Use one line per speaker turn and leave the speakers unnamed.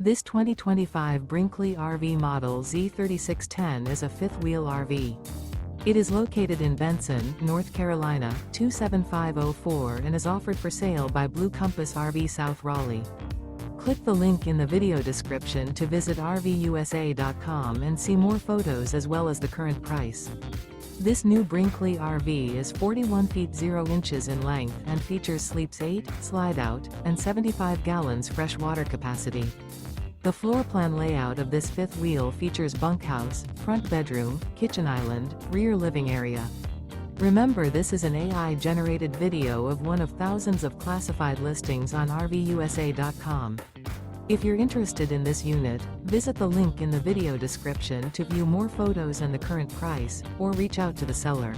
This 2025 Brinkley RV Model Z 3610 is a fifth-wheel RV. It is located in Benson, North Carolina, 27504 and is offered for sale by Blue Compass RV South Raleigh. Click the link in the video description to visit RVUSA.com and see more photos as well as the current price. This new Brinkley RV is 41 feet 0 inches in length and features sleeps 8, Slideout, and 75 gallons fresh water capacity. The floor plan layout of this fifth wheel features bunkhouse, front bedroom, kitchen island, rear living area. Remember, this is an AI-generated video of one of thousands of classified listings on RVUSA.com. If you're interested in this unit, visit the link in the video description to view more photos and the current price, or reach out to the seller.